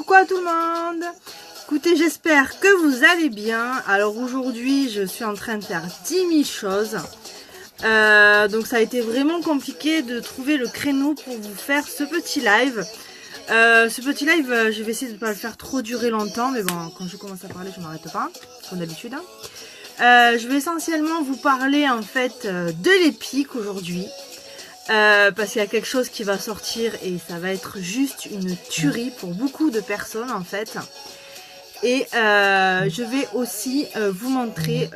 coucou à tout le monde. Écoutez, j'espère que vous allez bien. Alors aujourd'hui, je suis en train de faire 10 000 choses. Donc ça a été vraiment compliqué de trouver le créneau pour vous faire ce petit live. Je vais essayer de ne pas le faire trop durer longtemps. Mais bon, quand je commence à parler, je ne m'arrête pas, comme d'habitude. Je vais essentiellement vous parler en fait de l'épique aujourd'hui. Parce qu'il y a quelque chose qui va sortir et ça va être juste une tuerie pour beaucoup de personnes en fait. Et je vais aussi vous montrer,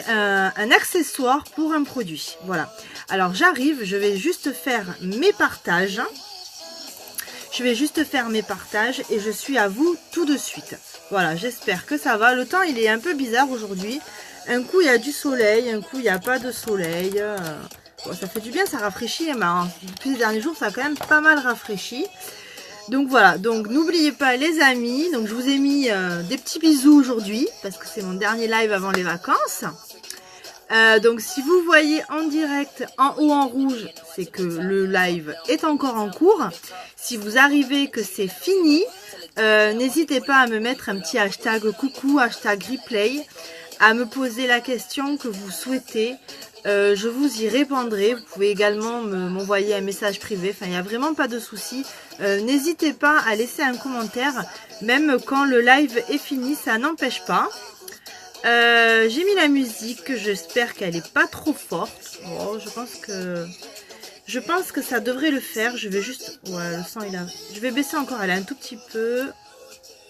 un accessoire pour un produit. Voilà. Alors j'arrive, je vais juste faire mes partages. Et je suis à vous tout de suite. Voilà, j'espère que ça va. Le temps il est un peu bizarre aujourd'hui. Un coup il y a du soleil, un coup il n'y a pas de soleil. Bon, ça fait du bien, ça rafraîchit. Mais depuis les derniers jours, ça a quand même pas mal rafraîchi. Donc voilà, donc n'oubliez pas les amis. Donc je vous ai mis des petits bisous aujourd'hui. Parce que c'est mon dernier live avant les vacances. Donc si vous voyez en direct, en haut en rouge, c'est que le live est encore en cours. Si vous arrivez que c'est fini, n'hésitez pas à me mettre un petit hashtag coucou, hashtag replay. À me poser la question que vous souhaitez. Je vous y répondrai. Vous pouvez également m'envoyer un message privé. Enfin, il n'y a vraiment pas de souci. N'hésitez pas à laisser un commentaire. Même quand le live est fini, ça n'empêche pas. J'ai mis la musique. J'espère qu'elle n'est pas trop forte. Oh, je pense que ça devrait le faire. Je vais juste... Ouais, le son, je vais baisser encore. Elle est un tout petit peu...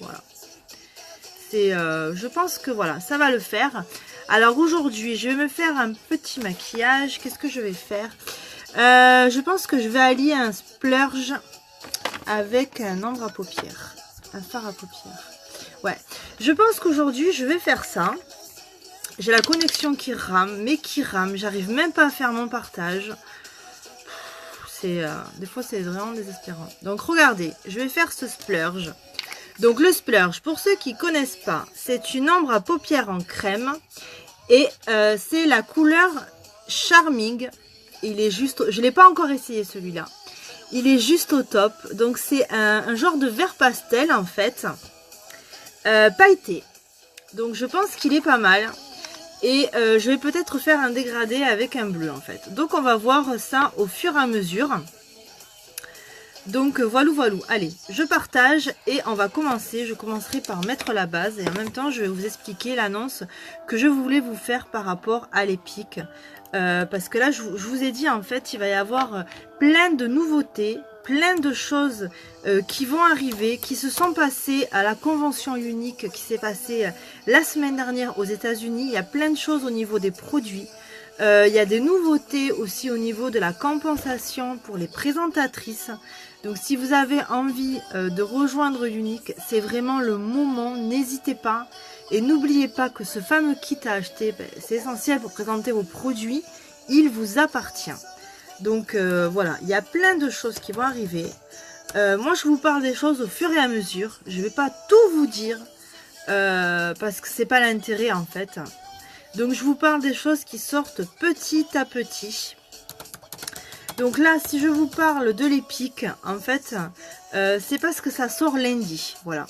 Voilà. Je pense que voilà, ça va le faire. Alors aujourd'hui, je vais me faire un petit maquillage. Qu'est-ce que je vais faire? Je pense que je vais allier un splurge avec un ombre à paupières. Un fard à paupières. Ouais, je pense qu'aujourd'hui, je vais faire ça. J'ai la connexion qui rame, mais qui rame. J'arrive même pas à faire mon partage. Des fois, c'est vraiment désespérant. Donc regardez, je vais faire ce splurge. Donc le splurge, pour ceux qui ne connaissent pas, c'est une ombre à paupières en crème. Et c'est la couleur Charming. Il est juste, je ne l'ai pas encore essayé celui-là. Il est juste au top. Donc c'est un genre de vert pastel en fait. Pailleté. Donc je pense qu'il est pas mal. Et je vais peut-être faire un dégradé avec un bleu en fait. Donc on va voir ça au fur et à mesure. Donc voilà. Allez, je partage et on va commencer. Je commencerai par mettre la base et en même temps je vais vous expliquer l'annonce que je voulais vous faire par rapport à l'épique. Parce que là je vous ai dit en fait il va y avoir plein de nouveautés, plein de choses qui vont arriver, qui se sont passées à la convention unique qui s'est passée la semaine dernière aux États-Unis. Il y a plein de choses au niveau des produits. Il y a des nouveautés aussi au niveau de la compensation pour les présentatrices. Donc si vous avez envie de rejoindre Unique, c'est vraiment le moment, n'hésitez pas. Et n'oubliez pas que ce fameux kit à acheter, c'est essentiel pour présenter vos produits, il vous appartient. Donc voilà, il y a plein de choses qui vont arriver. Moi je vous parle des choses au fur et à mesure, je ne vais pas tout vous dire, parce que c'est pas l'intérêt en fait. Donc je vous parle des choses qui sortent petit à petit. Donc là, si je vous parle de l'épique, en fait, c'est parce que ça sort lundi. Voilà.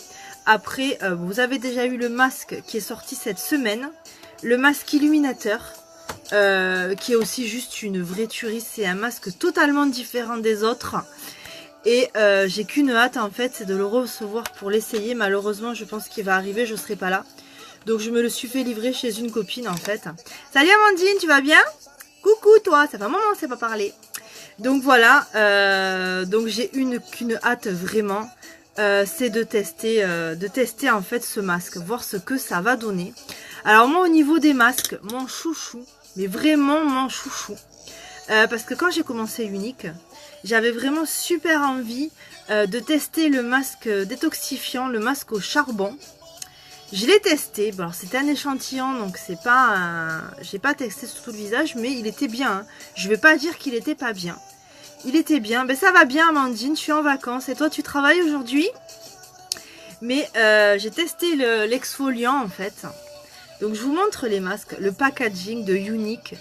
Après, vous avez déjà eu le masque qui est sorti cette semaine. Le masque illuminateur, qui est aussi juste une vraie tuerie. C'est un masque totalement différent des autres. Et j'ai qu'une hâte, en fait, c'est de le recevoir pour l'essayer. Malheureusement, je pense qu'il va arriver, je ne serai pas là. Donc je me le suis fait livrer chez une copine, en fait. Salut Amandine, tu vas bien? Coucou toi, ça fait un moment on ne s'est pas parlé. Donc voilà, donc j'ai qu'une hâte vraiment, c'est de tester en fait ce masque, voir ce que ça va donner. Alors moi au niveau des masques, mon chouchou, mais vraiment mon chouchou, parce que quand j'ai commencé Unique, j'avais vraiment super envie de tester le masque détoxifiant, le masque au charbon. Je l'ai testé, bon, c'était un échantillon, donc c'est pas j'ai pas testé sur tout le visage, mais il était bien. Hein. Je vais pas dire qu'il était pas bien. Il était bien. Ben ça va bien Amandine, je suis en vacances. Et toi tu travailles aujourd'hui? Mais j'ai testé l'exfoliant en fait. Donc je vous montre les masques, le packaging de Unique.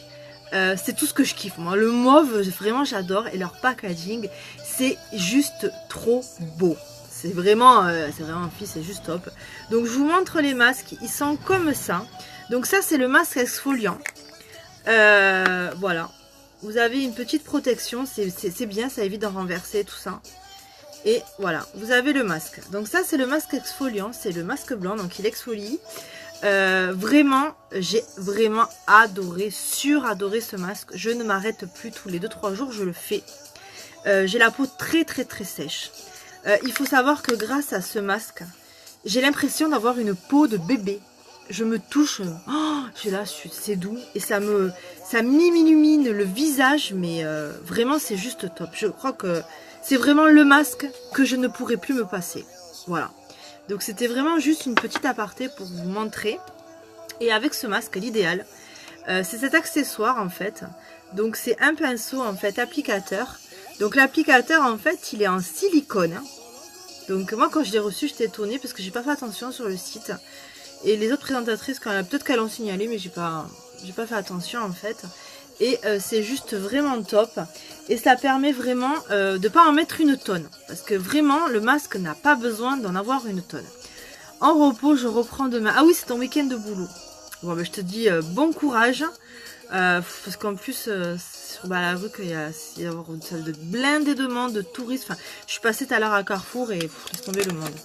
C'est tout ce que je kiffe. Moi, le mauve, vraiment j'adore. Et leur packaging, c'est juste trop beau. c'est vraiment c'est juste top. Donc je vous montre les masques, ils sont comme ça. Donc ça c'est le masque exfoliant. Voilà, vous avez une petite protection, c'est bien, ça évite d'en renverser tout ça. Et voilà, vous avez le masque. Donc ça c'est le masque exfoliant, c'est le masque blanc, donc il exfolie. Vraiment, j'ai vraiment adoré, suradoré ce masque. Je ne m'arrête plus, tous les 2-3 jours je le fais. J'ai la peau très sèche. Il faut savoir que grâce à ce masque, j'ai l'impression d'avoir une peau de bébé. Je me touche, oh, là, c'est doux et ça m'illumine le visage, mais vraiment c'est juste top. Je crois que c'est vraiment le masque que je ne pourrais plus me passer. Voilà. Donc c'était vraiment juste une petite aparté pour vous montrer. Et avec ce masque, l'idéal, c'est cet accessoire en fait. Donc c'est un pinceau en fait applicateur. Donc l'applicateur en fait il est en silicone. Donc moi quand je l'ai reçu j'étais étonnée parce que j'ai pas fait attention sur le site. Et les autres présentatrices peut-être qu'elles l'ont signalé mais j'ai pas fait attention en fait. Et c'est juste vraiment top. Et ça permet vraiment de ne pas en mettre une tonne. Parce que vraiment le masque n'a pas besoin d'en avoir une tonne. En repos je reprends demain. Ah oui c'est ton week-end de boulot. Bon ben je te dis bon courage. Parce qu'en plus sur la rue il y a une salle de blindés de monde, de touristes. Enfin, je suis passée tout à l'heure à Carrefour et laisse tomber le monde.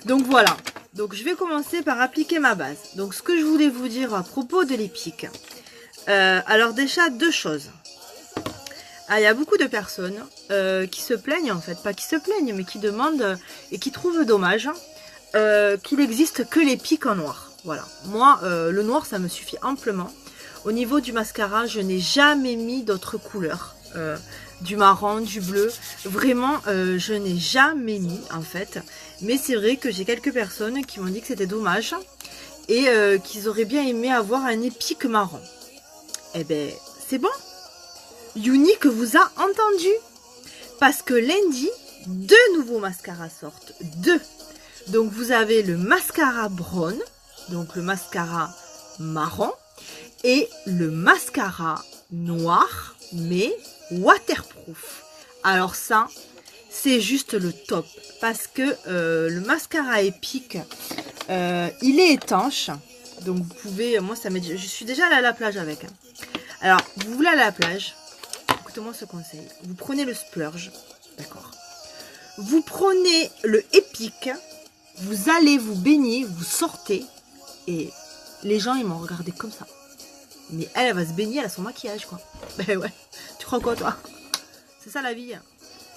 Donc voilà. Donc je vais commencer par appliquer ma base. Donc ce que je voulais vous dire à propos de l'Epic. Alors déjà deux choses. Ah, il y a beaucoup de personnes qui se plaignent en fait, pas qui se plaignent mais qui demandent et qui trouvent dommage qu'il n'existe que l'Epic en noir. Voilà. Moi le noir ça me suffit amplement. Au niveau du mascara, je n'ai jamais mis d'autres couleurs. Du marron, du bleu. Vraiment, je n'ai jamais mis en fait. Mais c'est vrai que j'ai quelques personnes qui m'ont dit que c'était dommage. Et qu'ils auraient bien aimé avoir un Epic marron. Eh ben, c'est bon. Unique vous a entendu. Parce que lundi, 2 nouveaux mascaras sortent. 2. Donc vous avez le mascara brown. Donc le mascara marron. Et le mascara noir, mais waterproof. Alors ça, c'est juste le top. Parce que le mascara Epic, il est étanche. Donc vous pouvez, moi ça m'est, je suis déjà allée à la plage avec. Alors, vous voulez aller à la plage, écoutez-moi ce conseil. Vous prenez le splurge, d'accord. Vous prenez le Epic, vous allez vous baigner, vous sortez. Et les gens, ils m'ont regardé comme ça. Mais elle va se baigner, elle a son maquillage, quoi. Ben ouais, tu crois quoi, toi? C'est ça, la vie.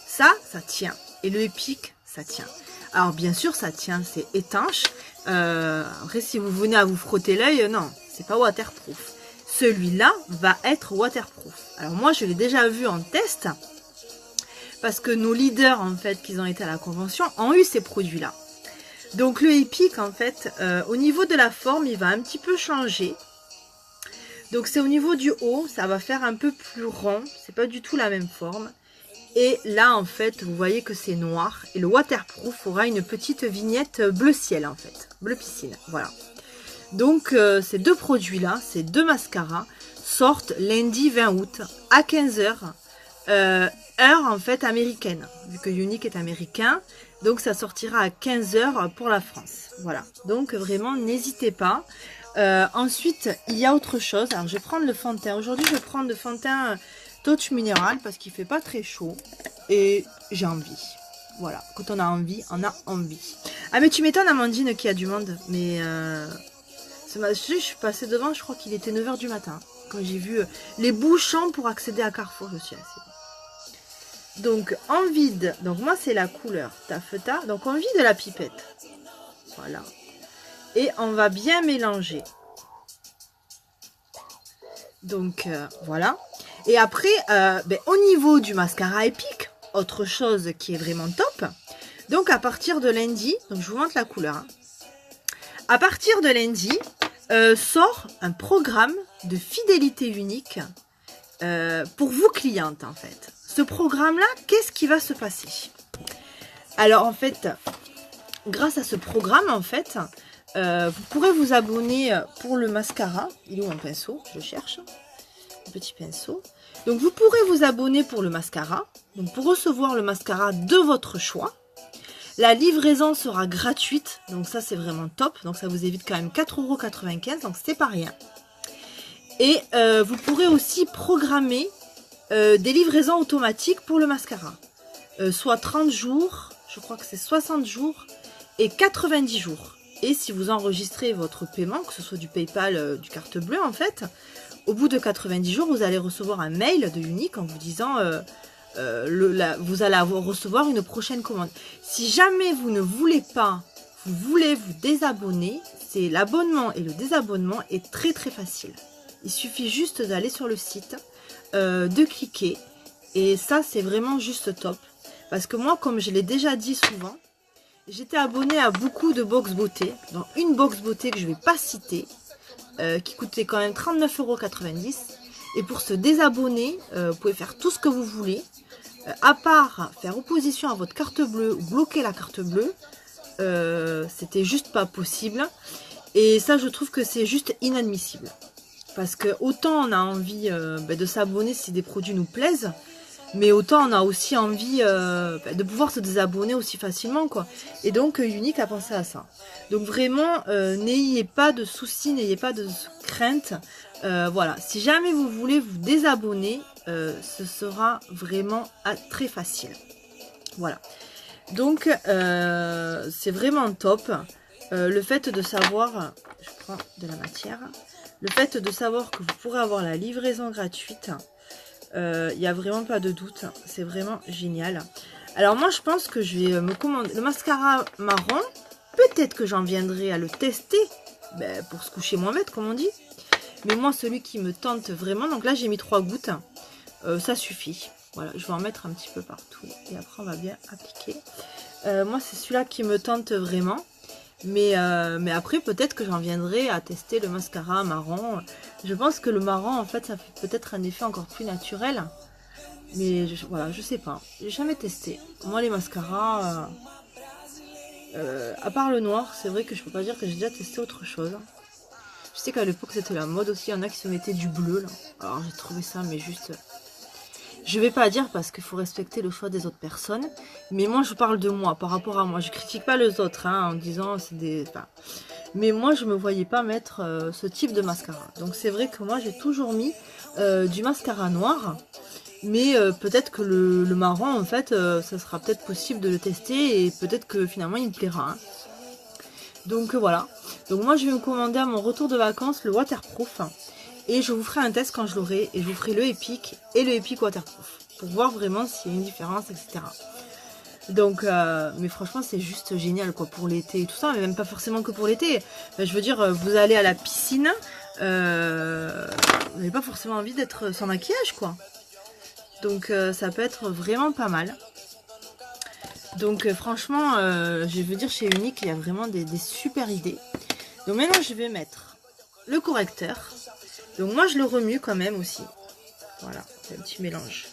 Ça tient. Et le Epic, ça tient. Alors, bien sûr, ça tient, c'est étanche. Après, si vous venez à vous frotter l'œil, non, c'est pas waterproof. Celui-là va être waterproof. Alors, moi, je l'ai déjà vu en test. Parce que nos leaders, en fait, qui ont été à la convention, ont eu ces produits-là. Donc, le Epic, en fait, au niveau de la forme, il va un petit peu changer. Donc c'est au niveau du haut, ça va faire un peu plus rond, c'est pas du tout la même forme. Et là en fait, vous voyez que c'est noir. Et le waterproof aura une petite vignette bleu ciel en fait, bleu piscine, voilà. Donc ces deux produits-là, ces deux mascaras, sortent lundi 20 août à 15 h, heure en fait américaine, vu que Unique est américain. Donc ça sortira à 15 h pour la France, voilà. Donc vraiment, n'hésitez pas. Ensuite, il y a autre chose. Alors, je vais prendre le fond de teint. Aujourd'hui, je vais prendre le fond de teint Touch Minéral parce qu'il fait pas très chaud. Et j'ai envie. Voilà. Quand on a envie, on a envie. Ah, mais tu m'étonnes, Amandine, qu'il y a du monde. Mais je suis passée devant, je crois qu'il était 9 h du matin. Quand j'ai vu les bouchons pour accéder à Carrefour, je suis assise. Donc, en vide. Donc, moi, c'est la couleur taffeta. Donc, on vide la pipette. Voilà. Et on va bien mélanger. Donc voilà. Et après, au niveau du mascara Epic, autre chose qui est vraiment top. Donc à partir de lundi, donc je vous montre la couleur. Hein. À partir de lundi, sort un programme de fidélité unique pour vous clientes en fait. Ce programme-là, qu'est-ce qui va se passer? Alors en fait, grâce à ce programme en fait, vous pourrez vous abonner pour le mascara. Il est où un pinceau? Je cherche. Un petit pinceau. Donc vous pourrez vous abonner pour le mascara. Donc pour recevoir le mascara de votre choix. La livraison sera gratuite, donc ça c'est vraiment top. Donc ça vous évite quand même 4,95 €, donc c'est pas rien. Et vous pourrez aussi programmer des livraisons automatiques pour le mascara. Soit 30 jours, je crois que c'est 60 jours et 90 jours. Et si vous enregistrez votre paiement, que ce soit du PayPal, du carte bleue en fait, au bout de 90 jours, vous allez recevoir un mail de Unique en vous disant vous allez recevoir une prochaine commande. Si jamais vous ne voulez pas, vous voulez vous désabonner, c'est l'abonnement et le désabonnement est très très facile. Il suffit juste d'aller sur le site, de cliquer et ça c'est vraiment juste top. Parce que moi, comme je l'ai déjà dit souvent, j'étais abonnée à beaucoup de box beauté, dont une box beauté que je ne vais pas citer, qui coûtait quand même 39,90 €. Et pour se désabonner, vous pouvez faire tout ce que vous voulez, à part faire opposition à votre carte bleue ou bloquer la carte bleue, c'était juste pas possible. Et ça, je trouve que c'est juste inadmissible. Parce que autant on a envie de s'abonner si des produits nous plaisent, mais autant on a aussi envie de pouvoir se désabonner aussi facilement, quoi. Et donc Unique a pensé à ça. Donc vraiment, n'ayez pas de soucis, n'ayez pas de crainte. Voilà, si jamais vous voulez vous désabonner, ce sera vraiment très facile. Voilà. Donc c'est vraiment top. Le fait de savoir, je prends de la matière, le fait de savoir que vous pourrez avoir la livraison gratuite, il n'y a vraiment pas de doute, c'est vraiment génial. Alors moi je pense que je vais me commander le mascara marron, peut-être que j'en viendrai à le tester, pour se coucher moins bête comme on dit. Mais moi celui qui me tente vraiment, donc là j'ai mis 3 gouttes, ça suffit. Voilà, je vais en mettre un petit peu partout et après on va bien appliquer. Moi c'est celui-là qui me tente vraiment. Mais après, peut-être que j'en viendrai à tester le mascara marron. Je pense que le marron, en fait, ça fait peut-être un effet encore plus naturel. Mais voilà, je sais pas. J'ai jamais testé. Moi, les mascaras, à part le noir, c'est vrai que je peux pas dire que j'ai déjà testé autre chose. Je sais qu'à l'époque, c'était la mode aussi. Il y en a qui se mettaient du bleu, là. Alors, j'ai trouvé ça, mais juste... Je vais pas dire parce qu'il faut respecter le choix des autres personnes. Mais moi, je parle de moi, par rapport à moi. Je critique pas les autres, hein, en disant c'est des... Enfin, mais moi, je me voyais pas mettre ce type de mascara. Donc, c'est vrai que moi, j'ai toujours mis du mascara noir. Mais peut-être que le marron, en fait, ça sera peut-être possible de le tester. Et peut-être que finalement, il me plaira. Hein. Donc, voilà. Donc, moi, je vais me commander à mon retour de vacances le waterproof. Et je vous ferai un test quand je l'aurai. Et je vous ferai le Epic et le Epic Waterproof. Pour voir vraiment s'il y a une différence, etc. Donc, mais franchement, c'est juste génial, quoi, pour l'été et tout ça. Mais même pas forcément que pour l'été. Je veux dire, vous allez à la piscine. Vous n'avez pas forcément envie d'être sans maquillage, quoi. Donc, ça peut être vraiment pas mal. Donc, franchement, je veux dire, chez Unique, il y a vraiment des super idées. Donc, maintenant, je vais mettre le correcteur. Donc moi je le remue quand même aussi. Voilà, c'est un petit mélange.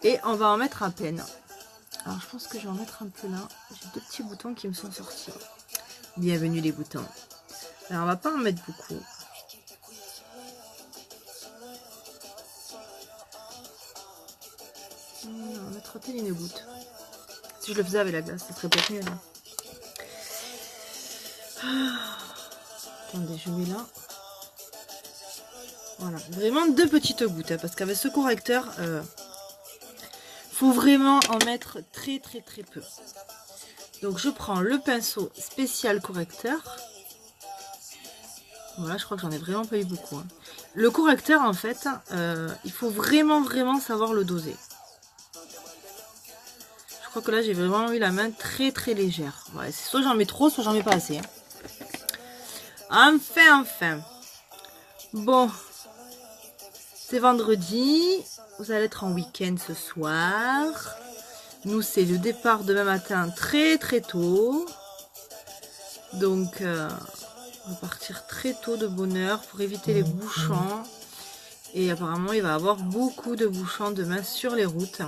Et on va en mettre à peine. Alors je pense que je vais en mettre un peu là. J'ai 2 petits boutons qui me sont sortis. Bienvenue les boutons. Alors on va pas en mettre beaucoup. On va mettre à peine une goutte. Si je le faisais avec la glace, ça serait peut-être mieux là. Attendez, je mets là. Voilà, vraiment 2 petites gouttes, hein, parce qu'avec ce correcteur, faut vraiment en mettre très peu. Donc je prends le pinceau spécial correcteur. Voilà, je crois que j'en ai vraiment pas eu beaucoup. Hein. Le correcteur, en fait, il faut vraiment savoir le doser. Je crois que là, j'ai vraiment eu la main très légère. Ouais, soit j'en mets trop, soit j'en mets pas assez. Hein. Enfin. Bon. C'est vendredi, vous allez être en week-end ce soir. Nous, c'est le départ demain matin très tôt. Donc, on va partir très tôt de bonne heure pour éviter les bouchons. Et apparemment, il va y avoir beaucoup de bouchons demain sur les routes.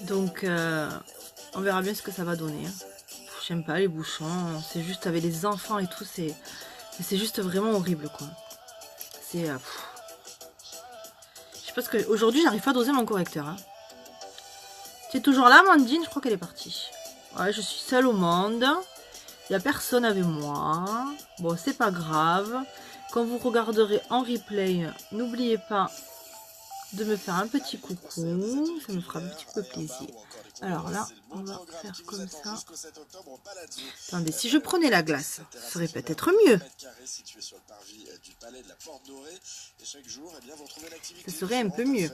Donc, on verra bien ce que ça va donner. J'aime pas les bouchons. C'est juste avec les enfants et tout, c'est juste vraiment horrible, quoi. C'est... parce qu'aujourd'hui, j'arrive pas à doser mon correcteur. Hein. Tu es toujours là, Amandine? Je crois qu'elle est partie. Ouais, je suis seule au monde. Il n'y a personne avec moi. Bon, c'est pas grave. Quand vous regarderez en replay, n'oubliez pas de me faire un petit coucou. Ça me fera un petit peu plaisir. Alors là, on va faire comme ça. Attendez, si je prenais la glace, ce serait peut-être mieux. Ce serait un peu mieux.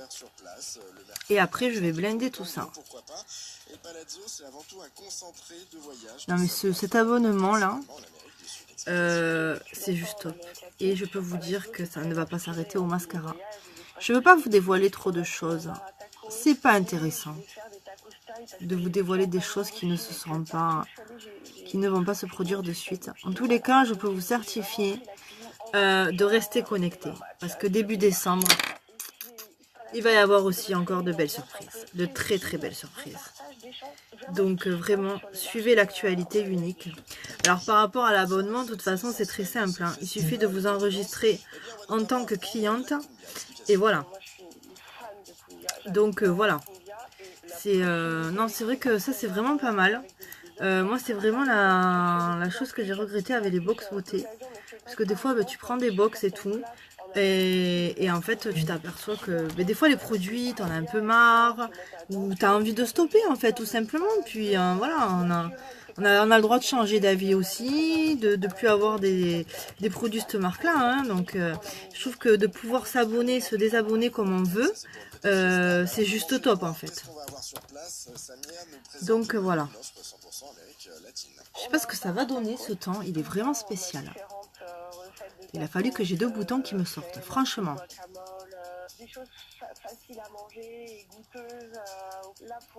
Et après, je vais blender tout ça. Non mais cet abonnement là, c'est juste top. Et je peux vous dire que ça ne va pas s'arrêter au mascara. Je ne veux pas vous dévoiler trop de choses. C'est pas intéressant de vous dévoiler des choses qui ne se seront pas, qui ne vont pas se produire de suite. En tous les cas, je peux vous certifier de rester connecté. Parce que début décembre, il va y avoir aussi encore de belles surprises. De très très belles surprises. Donc vraiment, suivez l'actualité unique. Alors par rapport à l'abonnement, de toute façon, c'est très simple. Hein. Il suffit de vous enregistrer en tant que cliente. Et voilà. Donc voilà. Non, c'est vrai que ça, c'est vraiment pas mal. Moi, c'est vraiment la chose que j'ai regretté avec les box beauté. Parce que des fois, bah, tu prends des box et tout. Et en fait, tu t'aperçois que des fois, les produits, t'en as un peu marre. Ou t'as envie de stopper, en fait, tout simplement. Puis voilà, on a le droit de changer d'avis aussi. De plus avoir des produits de cette marque-là. Hein. Donc, je trouve que de pouvoir s'abonner, se désabonner comme on veut, c'est juste top, en fait. Donc, voilà. Je sais pas ce que ça va donner, ce temps. Il est vraiment spécial. Il a fallu que j'ai 2 boutons qui me sortent, franchement.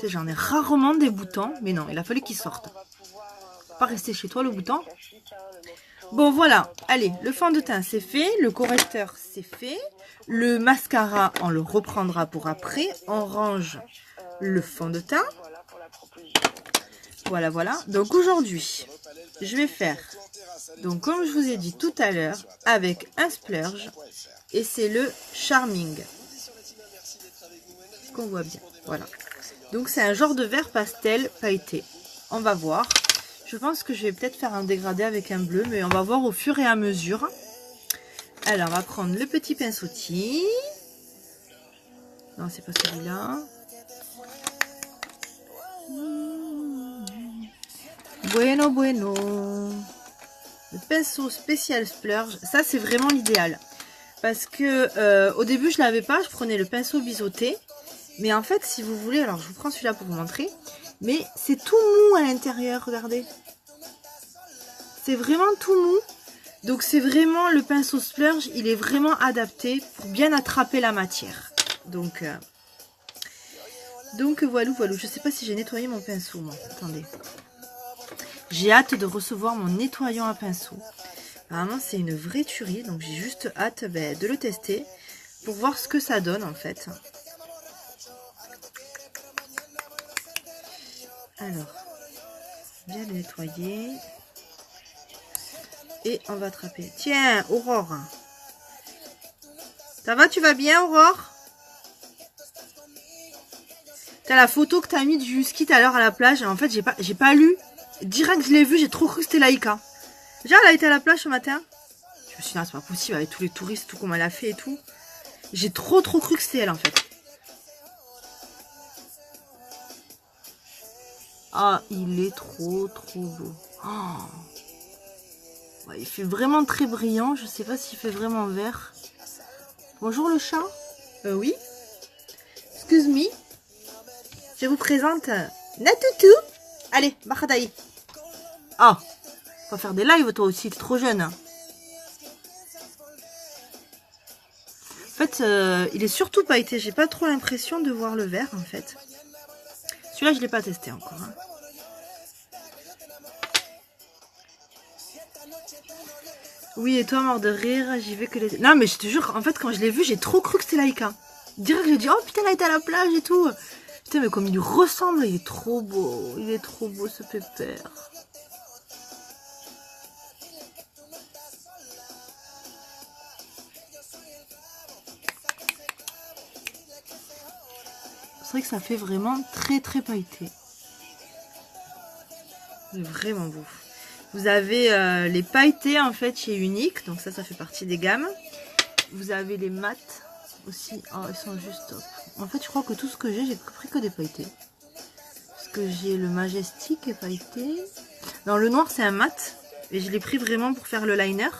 J'en ai rarement des boutons, mais non, il a fallu qu'ils sortent. Pas rester chez toi le bouton. Bon voilà, allez, le fond de teint c'est fait, le correcteur c'est fait, le mascara on le reprendra pour après, on range le fond de teint. Voilà, voilà. Donc aujourd'hui, je vais faire, donc comme je vous ai dit tout à l'heure, avec un splurge, et c'est le Charming. Qu'on voit bien, voilà. Donc c'est un genre de vert pastel pailleté. On va voir. Je pense que je vais peut-être faire un dégradé avec un bleu, mais on va voir au fur et à mesure. Alors, on va prendre le petit pinceau-ti. Non, c'est pas celui-là. Bueno, bueno. Le pinceau spécial splurge, ça c'est vraiment l'idéal. Parce que au début je l'avais pas, je prenais le pinceau biseauté. Mais en fait, si vous voulez, alors je vous prends celui-là pour vous montrer. Mais c'est tout mou à l'intérieur, regardez. C'est vraiment tout mou. Donc c'est vraiment le pinceau splurge, il est vraiment adapté pour bien attraper la matière. Donc voilà, voilà. Je sais pas si j'ai nettoyé mon pinceau, moi. Attendez. J'ai hâte de recevoir mon nettoyant à pinceau. Apparemment, c'est une vraie tuerie. Donc j'ai juste hâte de le tester pour voir ce que ça donne en fait. Alors, bien le nettoyer. Et on va attraper. Tiens, Aurore. Ça va, tu vas bien, Aurore? T'as la photo que t'as mis du husky tout à l'heure à la plage. En fait, j'ai pas lu. Direct, je l'ai vu, j'ai trop cru que c'était Laïka. Déjà, elle a été à la plage ce matin. Je me suis dit, non, c'est pas possible, avec tous les touristes, tout comme elle a fait et tout. J'ai trop cru que c'était elle, en fait. Ah, il est trop beau. Oh. Ouais, il fait vraiment très brillant. Je sais pas s'il fait vraiment vert. Bonjour le chat. Oui. Excuse me. Je vous présente Natutu. Allez, Mahadaï. Ah, faut faire des lives toi aussi, t'es trop jeune. En fait, il est surtout pailleté. J'ai pas trop l'impression de voir le vert en fait. Celui-là, je l'ai pas testé encore. Hein. Oui, et toi, mort de rire, j'y vais que les... Non, mais je te jure, en fait, quand je l'ai vu, j'ai trop cru que c'était Laïka. Direct, j'ai dit, oh putain, elle a été à la plage et tout. Putain, mais comme il lui ressemble, il est trop beau. Il est trop beau, ce pépère. vrai que ça fait vraiment très très pailleté. C'est vraiment beau. Vous avez les pailletés en fait chez Unique, donc ça fait partie des gammes. Vous avez les mats aussi, oh ils sont juste top. En fait je crois que tout ce que j'ai pris que des pailletés. Parce que j'ai le Majestic et pailleté. Non, le noir c'est un mat, et je l'ai pris vraiment pour faire le liner.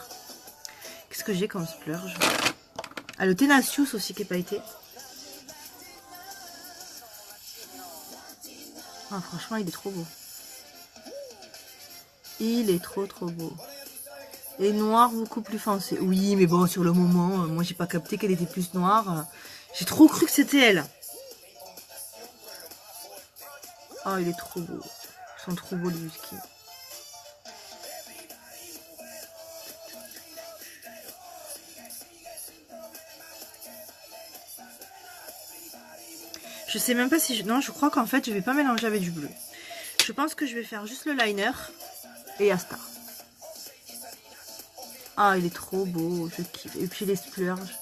Qu'est-ce que j'ai comme splurge? Ah, le Tenacious aussi qui est pailleté. Ah, franchement il est trop beau. Il est trop beau. Et noir beaucoup plus foncé. Oui, mais bon, sur le moment, moi j'ai pas capté qu'elle était plus noire. J'ai trop cru que c'était elle. Oh, il est trop beau. Ils sont trop beaux les huskies. Je sais même pas si... Non, je crois qu'en fait, je vais pas mélanger avec du bleu. Je pense que je vais faire juste le liner. Et basta. Ah, il est trop beau. Je kiffe. Et puis les splurges.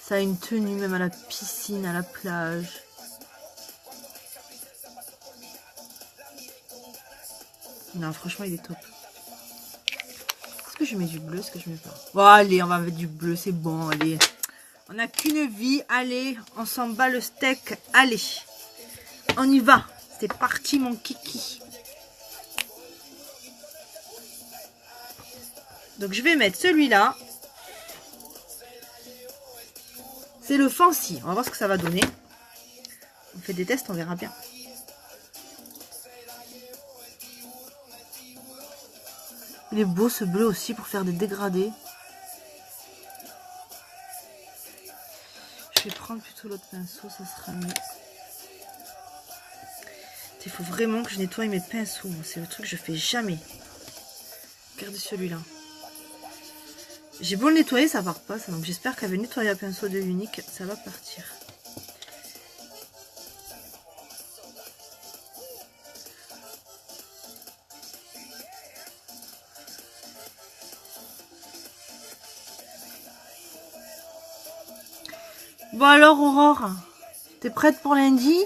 Ça a une tenue même à la piscine, à la plage. Non, franchement, il est top. Est-ce que je mets du bleu? Est-ce que je mets pas? Bon, allez, on va mettre du bleu. C'est bon, allez. On n'a qu'une vie. Allez, on s'en bat le steak. Allez, on y va. C'est parti, mon kiki. Donc, je vais mettre celui-là. C'est le Fancy. On va voir ce que ça va donner. On fait des tests, on verra bien. Il est beau ce bleu aussi pour faire des dégradés. Je vais prendre plutôt l'autre pinceau, ça sera mieux. Il faut vraiment que je nettoie mes pinceaux. C'est le truc que je fais jamais. Regardez celui-là. J'ai beau le nettoyer, ça part pas. Donc j'espère qu'avec le nettoyage à pinceau de Unique, ça va partir. Bon alors Aurore, t'es prête pour lundi?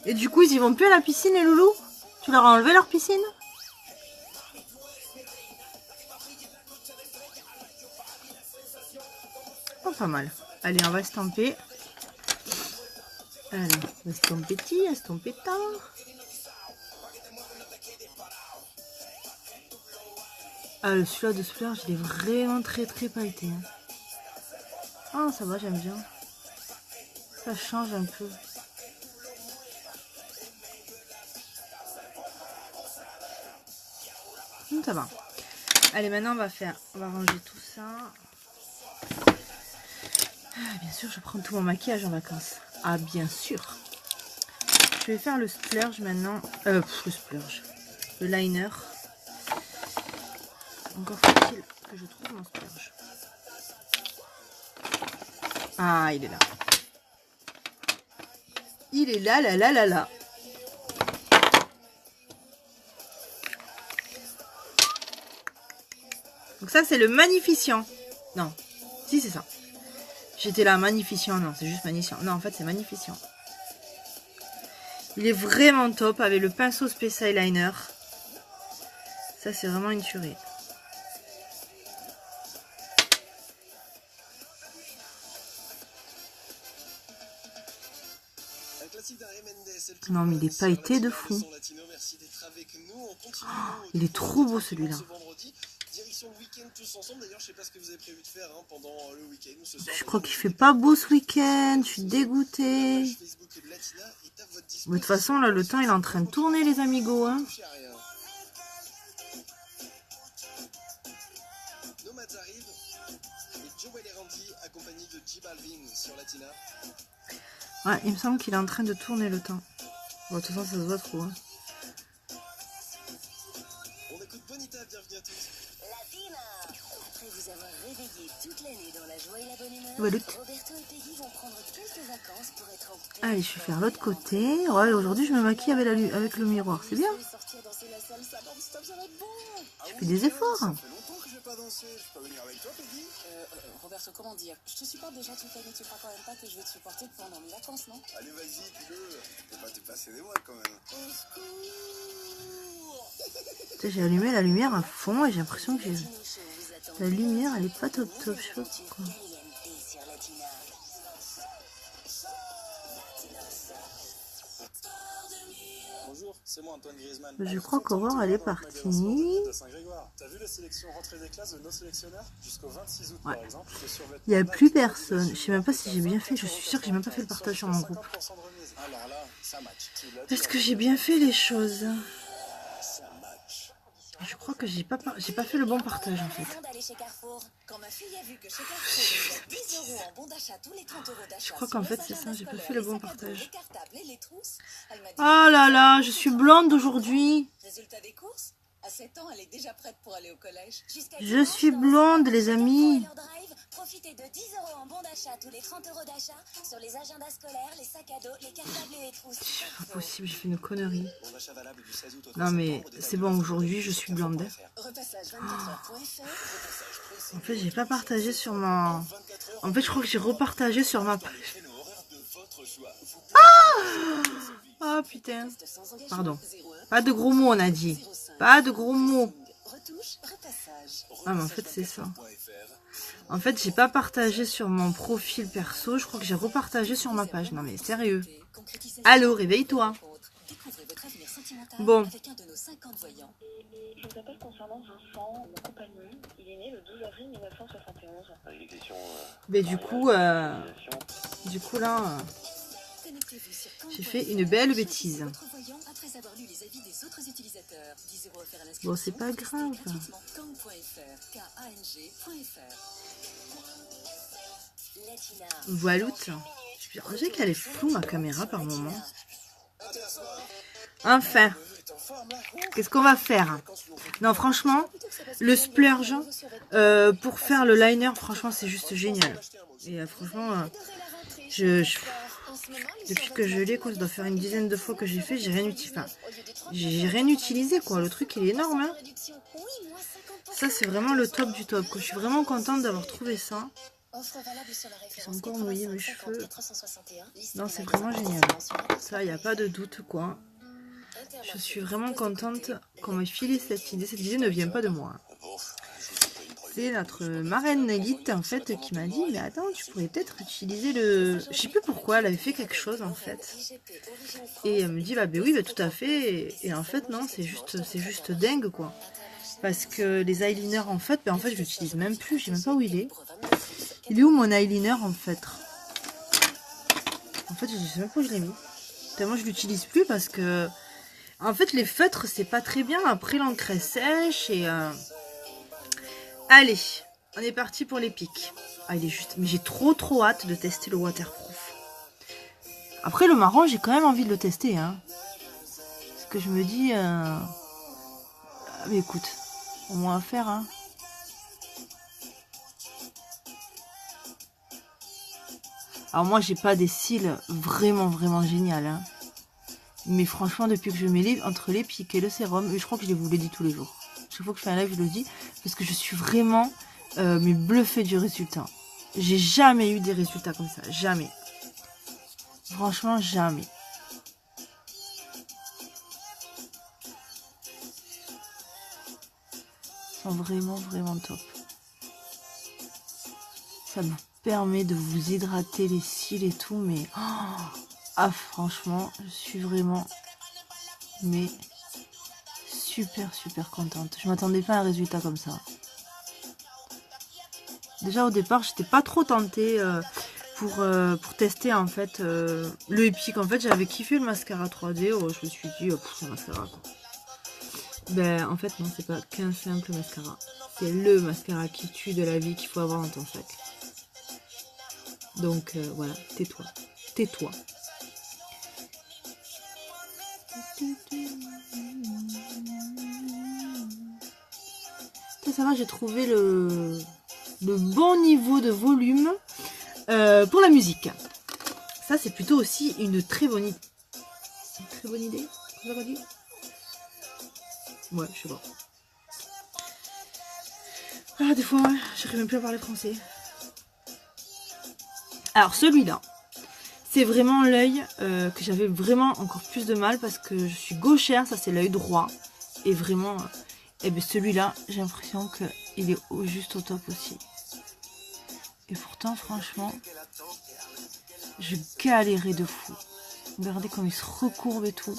Et du coup ils y vont plus à la piscine les loulous? Tu leur as enlevé leur piscine? Oh, pas mal. Allez, on va estamper. Allez, estampetti, estampetta. Ah, celui-là de splurge, il est vraiment très pailleté. Ah, ça va, j'aime bien. Ça change un peu. Ça va. Allez, maintenant on va ranger tout ça. Ah, bien sûr, je prends tout mon maquillage en vacances. Ah, bien sûr. Je vais faire le splurge maintenant. Le splurge. Le liner. Encore faut-il que je trouve mon splurge. Ah, il est là. Il est là, là. Donc ça, c'est le magnificent. Non. Si, c'est ça. J'étais là, magnificent. Non, c'est juste magnificent. Non, en fait, c'est magnificent. Il est vraiment top avec le pinceau Space Eyeliner. Ça, c'est vraiment une tuerie. Non, mais il est pailleté de fou. Oh, il est trop beau celui-là. Je crois qu'il fait pas beau ce week-end. Je suis dégoûtée. De toute façon, là, le temps, il est en train de tourner, les amigos. Hein. Ouais, il me semble qu'il est en train de tourner le temps. Bon, de toute façon, ça se voit trop. Hein. Anita, bienvenue à tous. Après vous avoir réveillé toute l'année dans la joie et la bonne humeur, Walou. Roberto et Peggy vont prendre quelques vacances pour être en paix. Allez, je vais faire l'autre côté. Ouais, aujourd'hui, je me maquille avec le miroir. C'est bien. Sortir danser la salle, ça non-stop, ça va être bon. Je fais des efforts. Ça fait longtemps que j'ai pas dansé. Je peux venir avec toi, Peggy? Roberto, comment dire? Je te supporte déjà toute l'année, tu crois quand même pas que je vais te supporter pendant mes vacances, non? Allez, vas-y, dis-le. Je vais pas te passer des mois quand même. Au secours! Tu sais, j'ai allumé la lumière à fond et j'ai l'impression que la lumière, elle est pas top top. Je sais pas pourquoi. Bonjour, c'est moi Antoine Griezmann. Je crois qu'Aurore, elle est partie. T'as vu la sélection rentrée des classes de nos sélectionneurs jusqu'au 26 août Ouais. par exemple? Il n'y a plus personne. Je sais même pas si j'ai bien fait. Je suis sûre que j'ai même pas fait le partage sur mon groupe. Est-ce que j'ai bien fait les choses? Je crois que j'ai pas fait le bon partage en fait. Je crois qu'en fait c'est ça, j'ai pas fait le bon partage. Oh là là, je suis blonde aujourd'hui. Je suis blonde les amis. Profitez de 10 € en bon d'achat tous les 30 € d'achat sur les agendas scolaires, les sacs à dos, les cartables et les trousses. C'est pas possible, j'ai fait une connerie. Non mais c'est bon, aujourd'hui je suis blonde. En fait, j'ai pas partagé sur ma... En fait, je crois que j'ai repartagé sur ma page. Ah putain. Pardon. Pas de gros mots, on a dit. Pas de gros mots. Ah mais en fait, c'est ça. En fait, j'ai pas partagé sur mon profil perso. Je crois que j'ai repartagé sur ma page. Non mais sérieux. Allô, réveille-toi. Bon. Je vous appelle concernant Vincent, mon compagnon. Il est né le 12 avril 1971. Mais du coup là, j'ai fait une belle bêtise. Bon, c'est pas grave. Voilà. On dirait qu'elle est floue ma caméra par moment. Enfin, qu'est-ce qu'on va faire? Non, franchement, le splurge pour faire le liner, franchement, c'est juste génial. Et franchement, depuis que je l'ai, quoi, ça doit faire une dizaine de fois que j'ai fait, j'ai rien utilisé. Enfin, j'ai rien utilisé, quoi. Le truc, il est énorme. Hein. Ça, c'est vraiment le top du top. Quoi. Je suis vraiment contente d'avoir trouvé ça. Ils sont encore mouillés mes cheveux. Non, c'est vraiment génial. Ça, il n'y a pas de doute, quoi. Je suis vraiment contente qu'on m'ait filé cette idée. Cette idée ne vient pas de moi. C'est notre marraine Elite, en fait, qui m'a dit, mais attends, tu pourrais peut-être utiliser le... Je sais plus pourquoi, elle avait fait quelque chose, en fait. Et elle me dit, bah oui, bah, tout à fait. Et en fait, non, c'est juste dingue, quoi. Parce que les eyeliners, en fait, bah, je l'utilise même plus. Je sais même pas où il est. Il est où mon eyeliner, en fait? En fait, je sais même pas où je l'ai mis. Tellement je l'utilise plus parce que... En fait, les feutres, c'est pas très bien. Après, l'encre est sèche et... Allez, on est parti pour les pics. Ah, il est juste... Mais j'ai trop hâte de tester le waterproof. Après, le marron, j'ai quand même envie de le tester. Hein. Parce que je me dis... Ah, mais écoute, au moins à faire. Hein. Alors moi, j'ai pas des cils vraiment génial. Hein. Mais franchement, depuis que je mets entre les pics et le sérum, je crois que je vous l'ai dit tous les jours. Chaque fois que je fais un live, je le dis. Parce que je suis vraiment mais bluffée du résultat. J'ai jamais eu des résultats comme ça. Jamais. Franchement, jamais. Ils sont vraiment top. Ça me permet de vous hydrater les cils et tout. Mais... Oh, ah, franchement, je suis vraiment... Mais... super contente. Je m'attendais pas à un résultat comme ça. Déjà au départ, j'étais pas trop tentée pour tester en fait le Epic. En fait, j'avais kiffé le mascara 3D. Oh, je me suis dit, c'est un mascara quoi. Ben en fait non, c'est pas qu'un simple mascara. C'est le mascara qui tue de la vie qu'il faut avoir dans ton sac. Donc voilà, tais-toi. Tais-toi. ça va, j'ai trouvé le bon niveau de volume pour la musique. Ça, c'est plutôt aussi une très bonne idée. Une très bonne idée, vous avez dit? Ouais, je sais pas. Ah, des fois, j'arrive même plus à parler français. Alors, celui-là, c'est vraiment l'œil que j'avais vraiment encore plus de mal parce que je suis gauchère, ça c'est l'œil droit. Et vraiment, eh bien celui-là, j'ai l'impression qu'il est juste au top aussi. Et pourtant, franchement, je galérais de fou. Regardez comme il se recourbe et tout.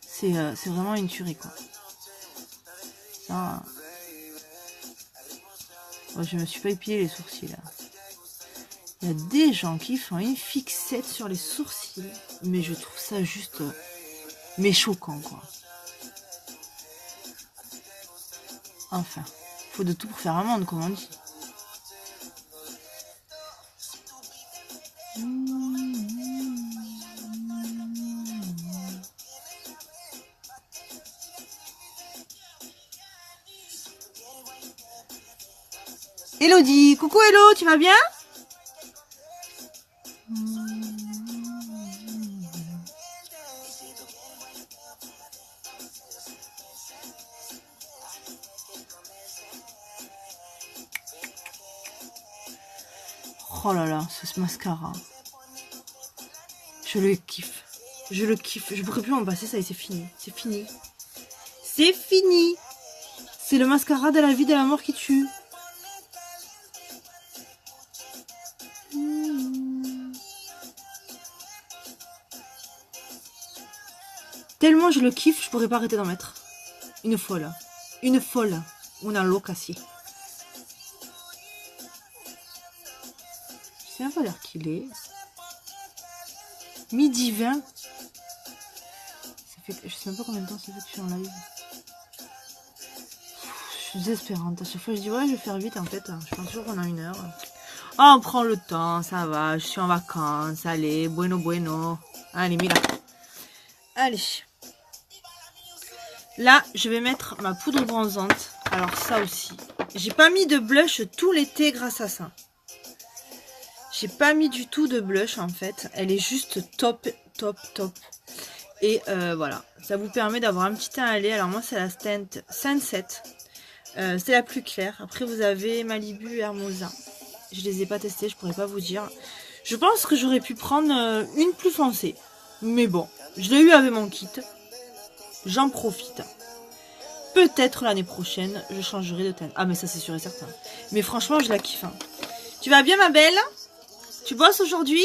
C'est vraiment une tuerie, quoi. Ça... Moi, je me suis pas épilé les sourcils, là. Il y a des gens qui font une fixette sur les sourcils. Mais je trouve ça juste... mais choquant, quoi. Enfin, faut de tout pour faire un monde, comme on dit. Elodie, coucou Hello, tu vas bien? Oh là là, ce mascara. Je le kiffe. Je le kiffe. Je pourrais plus en passer, ça y est, c'est fini. C'est fini. C'est fini. C'est le mascara de la vie de la mort qui tue. Tellement je le kiffe, je pourrais pas arrêter d'en mettre. Une folle. Une folle. Una loca si. Je sais même pas l'heure qu'il est. Midi 20. Ça fait, je sais même pas combien de temps ça fait que je suis en live. Je suis désespérante. À chaque fois je dis ouais je vais faire vite en fait. Je pense toujours qu'on a 1 heure. Oh, on prend le temps, ça va. Je suis en vacances. Allez, bueno bueno. Allez, Mila. Allez. Là, je vais mettre ma poudre bronzante. Alors ça aussi. J'ai pas mis de blush tout l'été grâce à ça. J'ai pas mis du tout de blush en fait. Elle est juste top, top, top. Et voilà. Ça vous permet d'avoir un petit teint à lait. Alors moi, c'est la Sunset. C'est la plus claire. Après, vous avez Malibu et Hermosa. Je les ai pas testées, je pourrais pas vous dire. Je pense que j'aurais pu prendre une plus foncée. Mais bon, je l'ai eu avec mon kit. J'en profite. Peut-être l'année prochaine, je changerai de teint. Ah, mais ça, c'est sûr et certain. Mais franchement, je la kiffe. Hein. Tu vas bien, ma belle? Tu bosses aujourd'hui?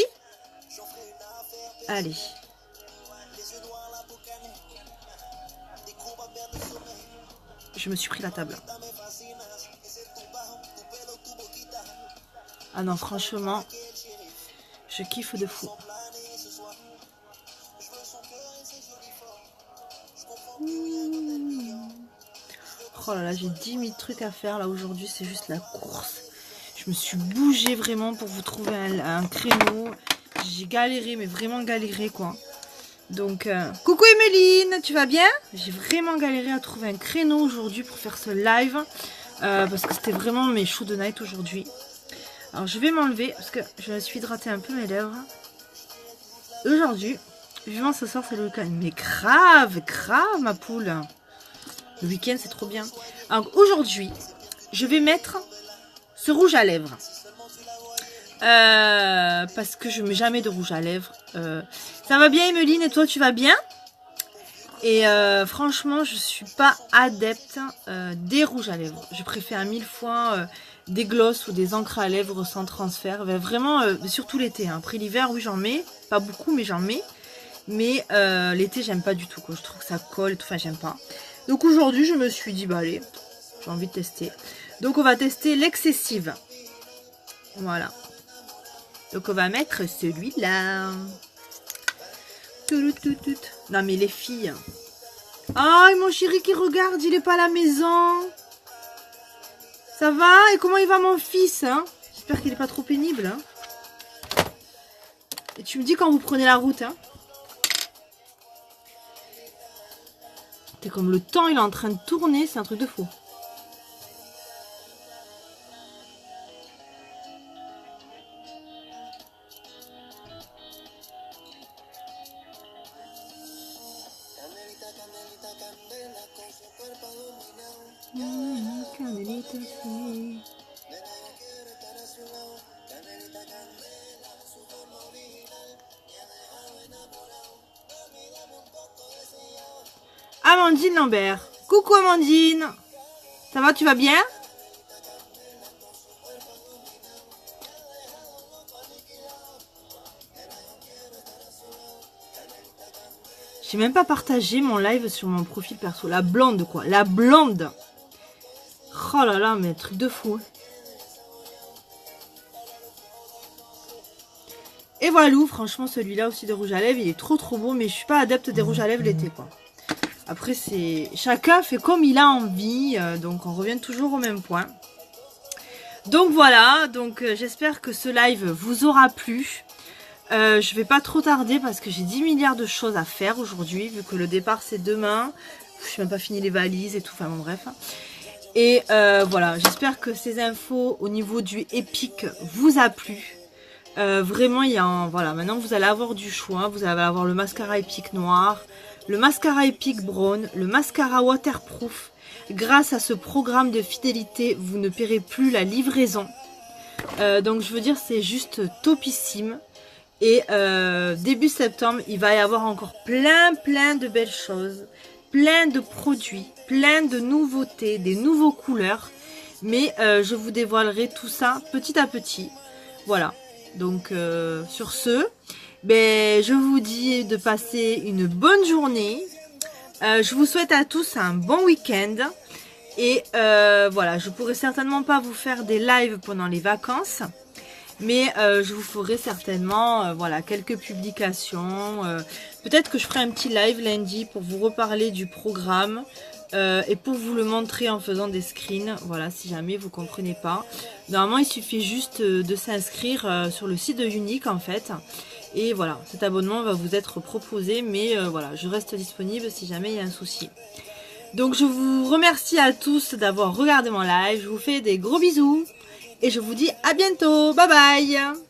Allez. Je me suis pris la table. Ah non, franchement, je kiffe de fou. Oh là là, j'ai 10 000 trucs à faire là aujourd'hui, c'est juste la course. Je me suis bougée vraiment pour vous trouver un créneau. J'ai galéré, mais vraiment galéré quoi. Donc, coucou Emeline, tu vas bien? J'ai vraiment galéré à trouver un créneau aujourd'hui pour faire ce live. Parce que c'était vraiment mes shows de night aujourd'hui. Alors je vais m'enlever parce que je me suis hydraté un peu mes lèvres. Aujourd'hui, vivement ce soir c'est le week-end. Mais grave, grave ma poule. Le week-end c'est trop bien. Alors aujourd'hui, je vais mettre ce rouge à lèvres. Parce que je mets jamais de rouge à lèvres. Ça va bien Emeline et toi tu vas bien? Et franchement je suis pas adepte des rouges à lèvres. Je préfère 1000 fois des glosses ou des encres à lèvres sans transfert. Vraiment surtout l'été. Hein. Après l'hiver oui j'en mets. Pas beaucoup mais j'en mets. Mais l'été j'aime pas du tout. Quoi. Je trouve que ça colle et tout. Enfin j'aime pas. Donc aujourd'hui je me suis dit bah allez. J'ai envie de tester. Donc on va tester l'excessive. Voilà. Donc on va mettre celui-là. Non mais les filles. Ah mon chéri qui regarde, il est pas à la maison. Ça va? Et comment il va mon fils hein? J'espère qu'il est pas trop pénible. Hein. Et tu me dis quand vous prenez la route. Hein. C'est comme le temps il est en train de tourner, c'est un truc de fou. Amandine Lambert. Coucou Amandine. Ça va, tu vas bien? J'ai même pas partagé mon live sur mon profil perso. La blonde quoi. La blonde. Oh là là, mais truc de fou. Et voilà, franchement celui-là aussi de rouge à lèvres, il est trop beau. Mais je suis pas adepte des rouges à lèvres l'été quoi. Après c'est... Chacun fait comme il a envie. Donc on revient toujours au même point. Donc voilà, donc j'espère que ce live vous aura plu. Je vais pas trop tarder parce que j'ai 10 milliards de choses à faire aujourd'hui, vu que le départ c'est demain. Je n'ai même pas fini les valises et tout, enfin bon bref. Et voilà, j'espère que ces infos au niveau du Epic vous a plu. Vraiment, il y a voilà, maintenant vous allez avoir du choix. Vous allez avoir le mascara Epic noir, le mascara Epic brown, le mascara waterproof. Grâce à ce programme de fidélité, vous ne paierez plus la livraison. Donc je veux dire, c'est juste topissime. Et début septembre, il va y avoir encore plein de belles choses, plein de produits, plein de nouveautés, des nouveaux couleurs. Mais je vous dévoilerai tout ça petit à petit. Voilà, donc sur ce, ben, je vous dis de passer une bonne journée. Je vous souhaite à tous un bon week-end. Et voilà, je pourrai certainement pas vous faire des lives pendant les vacances. Mais je vous ferai certainement voilà, quelques publications. Peut-être que je ferai un petit live lundi pour vous reparler du programme. Et pour vous le montrer en faisant des screens. Voilà, si jamais vous ne comprenez pas. Normalement, il suffit juste de s'inscrire sur le site de Unique en fait. Et voilà, cet abonnement va vous être proposé. Mais voilà, je reste disponible si jamais il y a un souci. Donc je vous remercie à tous d'avoir regardé mon live. Je vous fais des gros bisous. Et je vous dis à bientôt. Bye bye.